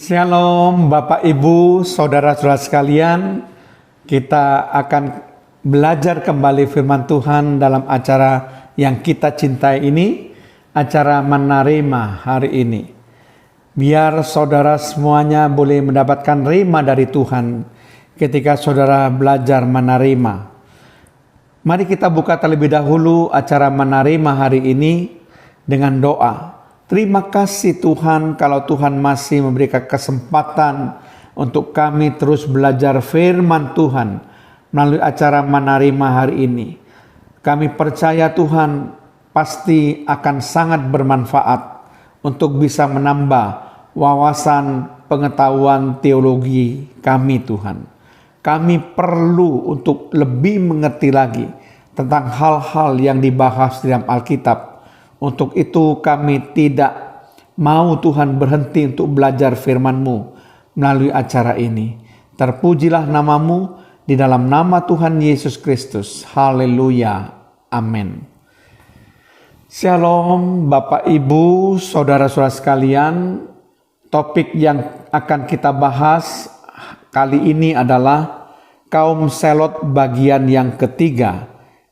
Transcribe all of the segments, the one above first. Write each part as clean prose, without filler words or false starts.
Shalom Bapak Ibu, Saudara-saudara sekalian. Kita akan belajar kembali firman Tuhan dalam acara yang kita cintai ini, acara Menerima hari ini. Biar saudara semuanya boleh mendapatkan rema dari Tuhan ketika saudara belajar menerima. Mari kita buka terlebih dahulu acara Menerima hari ini dengan doa. Terima kasih Tuhan kalau Tuhan masih memberikan kesempatan untuk kami terus belajar firman Tuhan melalui acara Menerima hari ini. Kami percaya Tuhan pasti akan sangat bermanfaat untuk bisa menambah wawasan pengetahuan teologi kami Tuhan. Kami perlu untuk lebih mengerti lagi tentang hal-hal yang dibahas dalam Alkitab. Untuk itu kami tidak mau Tuhan berhenti untuk belajar firman-Mu melalui acara ini. Terpujilah nama-Mu di dalam nama Tuhan Yesus Kristus. Haleluya. Amin. Shalom Bapak Ibu, Saudara-saudara sekalian. Topik yang akan kita bahas kali ini adalah kaum Selot bagian yang ketiga.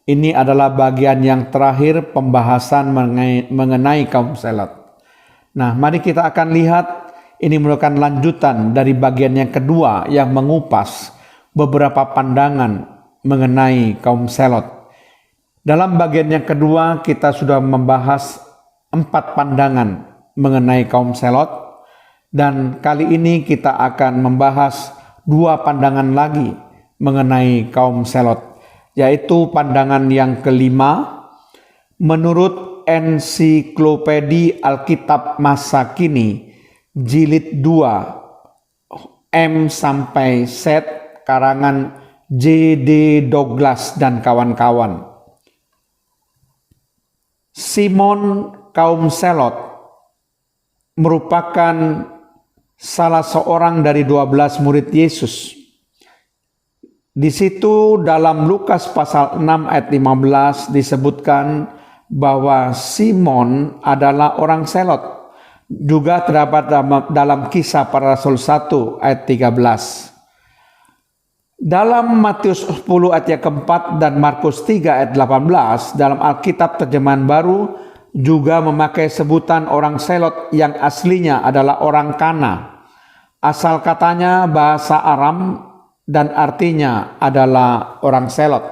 Ini adalah bagian yang terakhir pembahasan mengenai kaum Selot. Nah, mari kita akan lihat ini merupakan lanjutan dari bagian yang kedua yang mengupas beberapa pandangan mengenai kaum Selot. Dalam bagian yang kedua kita sudah membahas 4 pandangan mengenai kaum Selot, dan kali ini kita akan membahas 2 pandangan lagi mengenai kaum Selot, yaitu pandangan yang kelima. Menurut Ensiklopedia Alkitab Masa Kini Jilid 2 M-Z karangan J.D. Douglas dan kawan-kawan. Simon kaum Selot merupakan salah seorang dari 12 murid Yesus. Di situ dalam Lukas pasal 6 ayat 15 disebutkan bahwa Simon adalah orang Selot. Juga terdapat dalam Kisah Para Rasul 1 ayat 13. Dalam Matius 10 ayat yang keempat dan Markus 3 ayat 18 dalam Alkitab terjemahan baru juga memakai sebutan orang Selot yang aslinya adalah orang Kana. Asal katanya bahasa Aram dan artinya adalah orang Selot.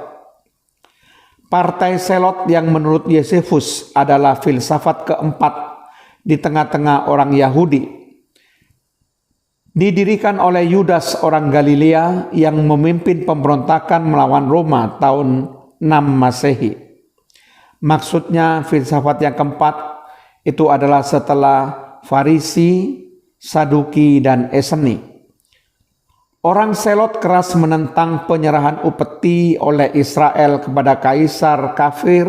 Partai Selot yang menurut Yosefus adalah filsafat keempat di tengah-tengah orang Yahudi. Didirikan oleh Yudas orang Galilea yang memimpin pemberontakan melawan Roma tahun 6 Masehi. Maksudnya filsafat yang keempat itu adalah setelah Farisi, Saduki, dan Eseni. Orang Selot keras menentang penyerahan upeti oleh Israel kepada kaisar kafir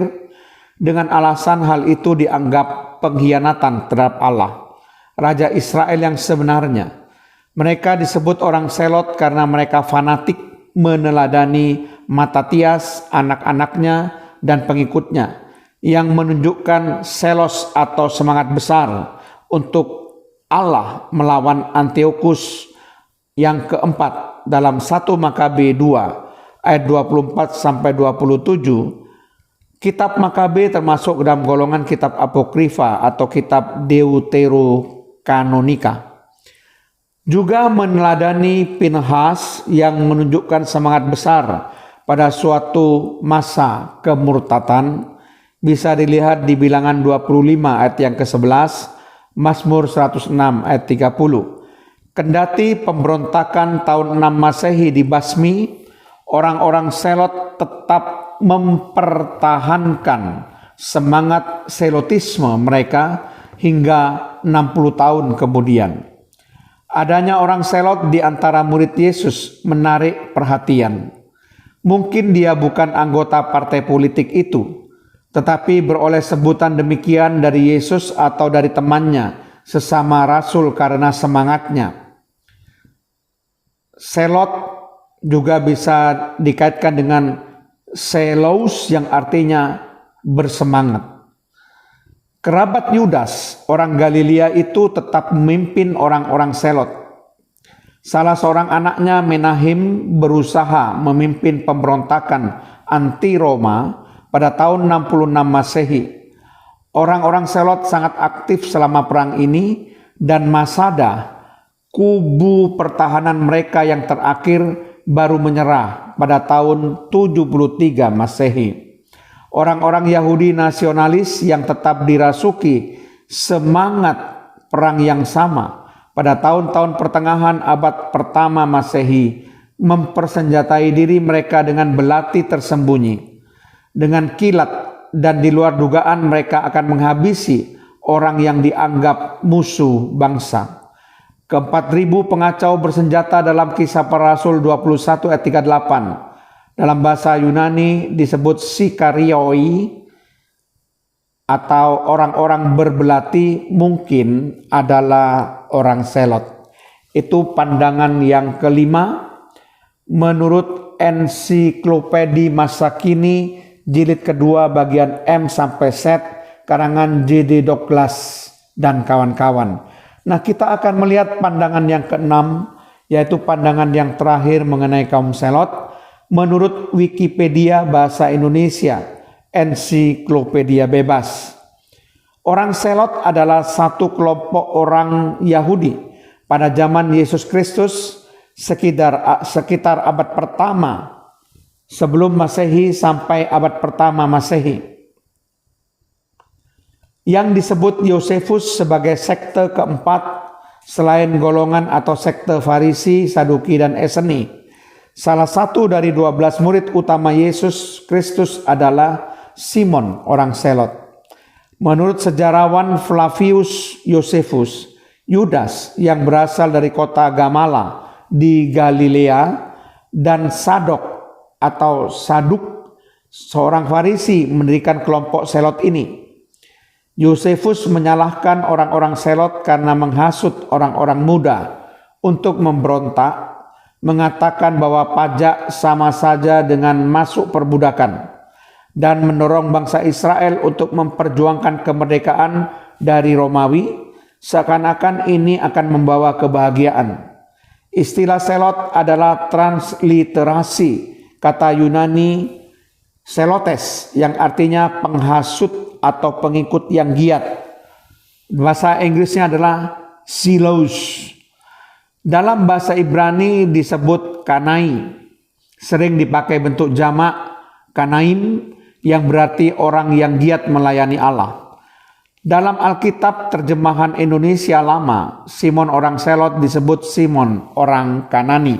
dengan alasan hal itu dianggap pengkhianatan terhadap Allah, Raja Israel yang sebenarnya. Mereka disebut orang Selot karena mereka fanatik meneladani Matatias, anak-anaknya, dan pengikutnya yang menunjukkan selos atau semangat besar untuk Allah melawan Antiochus yang keempat dalam 1 Makabe 2 ayat 24 sampai 27. Kitab Makabe termasuk dalam golongan kitab apokrifa atau kitab Deuterokanonika. Juga meneladani Pinhas yang menunjukkan semangat besar pada suatu masa kemurtatan. Bisa dilihat di Bilangan 25 ayat yang ke-11, Mazmur 106 ayat 30. Kendati pemberontakan tahun 6 Masehi dibasmi, orang-orang Selot tetap mempertahankan semangat selotisme mereka hingga 60 tahun kemudian. Adanya orang Selot di antara murid Yesus menarik perhatian. Mungkin dia bukan anggota partai politik itu, tetapi beroleh sebutan demikian dari Yesus atau dari temannya sesama rasul karena semangatnya. Selot juga bisa dikaitkan dengan selous yang artinya bersemangat. Kerabat Yudas, orang Galilea itu tetap memimpin orang-orang Selot. Salah seorang anaknya, Menahem, berusaha memimpin pemberontakan anti Roma pada tahun 66 Masehi. Orang-orang Selot sangat aktif selama perang ini, dan Masada, kubu pertahanan mereka yang terakhir, baru menyerah pada tahun 73 Masehi. Orang-orang Yahudi nasionalis yang tetap dirasuki semangat perang yang sama pada tahun-tahun pertengahan abad pertama Masehi mempersenjatai diri mereka dengan belati tersembunyi. Dengan kilat dan di luar dugaan mereka akan menghabisi orang yang dianggap musuh bangsa. Ke-4.000 pengacau bersenjata dalam Kisah Para Rasul 21 ayat 38. Dalam bahasa Yunani disebut sikarioi, atau orang-orang berbelati, mungkin adalah orang Selot. Itu pandangan yang kelima. Menurut Ensiklopedia Masa Kini jilid kedua bagian M sampai Z karangan J.D. Douglas dan kawan-kawan. Nah, kita akan melihat pandangan yang keenam, yaitu pandangan yang terakhir mengenai kaum Selot. Menurut Wikipedia Bahasa Indonesia, Ensiklopedia Bebas, orang Selot adalah satu kelompok orang Yahudi pada zaman Yesus Kristus sekitar abad pertama sebelum Masehi sampai abad pertama Masehi, yang disebut Yosefus sebagai sekte keempat selain golongan atau sekte Farisi, Saduki, dan Eseni. Salah satu dari 12 murid utama Yesus Kristus adalah Simon, orang Selot. Menurut sejarawan Flavius Josephus, Yudas yang berasal dari kota Gamala di Galilea, dan Sadok atau Saduk, seorang Farisi, mendirikan kelompok Selot ini. Josephus menyalahkan orang-orang Selot karena menghasut orang-orang muda untuk memberontak, mengatakan bahwa pajak sama saja dengan masuk perbudakan, dan mendorong bangsa Israel untuk memperjuangkan kemerdekaan dari Romawi, seakan-akan ini akan membawa kebahagiaan. Istilah Selot adalah transliterasi kata Yunani Selotes yang artinya penghasut atau pengikut yang giat. Bahasa Inggrisnya adalah silos. Dalam bahasa Ibrani disebut kanai, sering dipakai bentuk jamak kanaim yang berarti orang yang giat melayani Allah. Dalam Alkitab terjemahan Indonesia Lama, Simon orang Selot disebut Simon orang Kanani.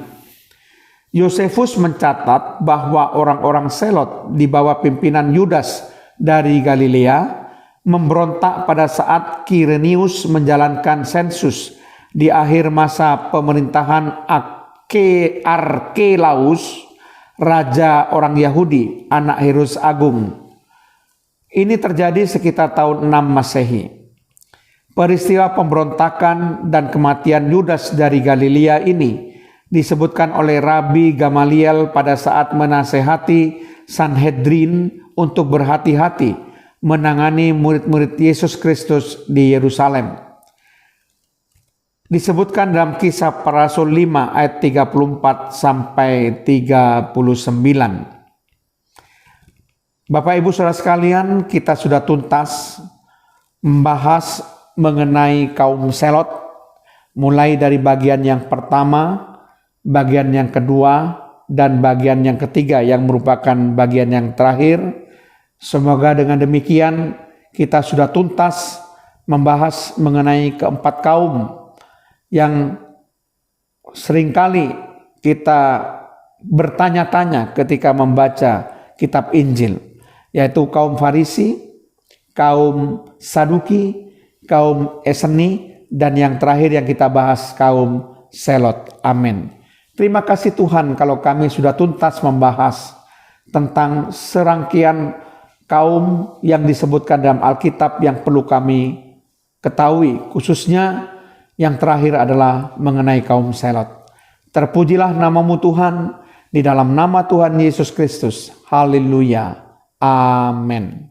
Yosefus mencatat bahwa orang-orang Selot di bawah pimpinan Yudas dari Galilea memberontak pada saat Kirenius menjalankan sensus di akhir masa pemerintahan Arkelaus, raja orang Yahudi, anak Herodes Agung. Ini terjadi sekitar tahun 6 Masehi. Peristiwa pemberontakan dan kematian Yudas dari Galilea ini disebutkan oleh Rabi Gamaliel pada saat menasehati Sanhedrin untuk berhati-hati menangani murid-murid Yesus Kristus di Yerusalem. Disebutkan dalam Kisah Para Rasul 5 ayat 34 sampai 39. Bapak Ibu Saudara sekalian, kita sudah tuntas membahas mengenai kaum Selot, mulai dari bagian yang pertama, bagian yang kedua, dan bagian yang ketiga yang merupakan bagian yang terakhir. Semoga dengan demikian kita sudah tuntas membahas mengenai keempat kaum yang seringkali kita bertanya-tanya ketika membaca kitab Injil, yaitu kaum Farisi, kaum Saduki, kaum Eseni, dan yang terakhir yang kita bahas kaum Selot. Amin. Terima kasih Tuhan kalau kami sudah tuntas membahas tentang serangkaian kaum yang disebutkan dalam Alkitab yang perlu kami ketahui, khususnya yang terakhir adalah mengenai kaum Selot. Terpujilah namamu Tuhan, di dalam nama Tuhan Yesus Kristus. Haleluya. Amin.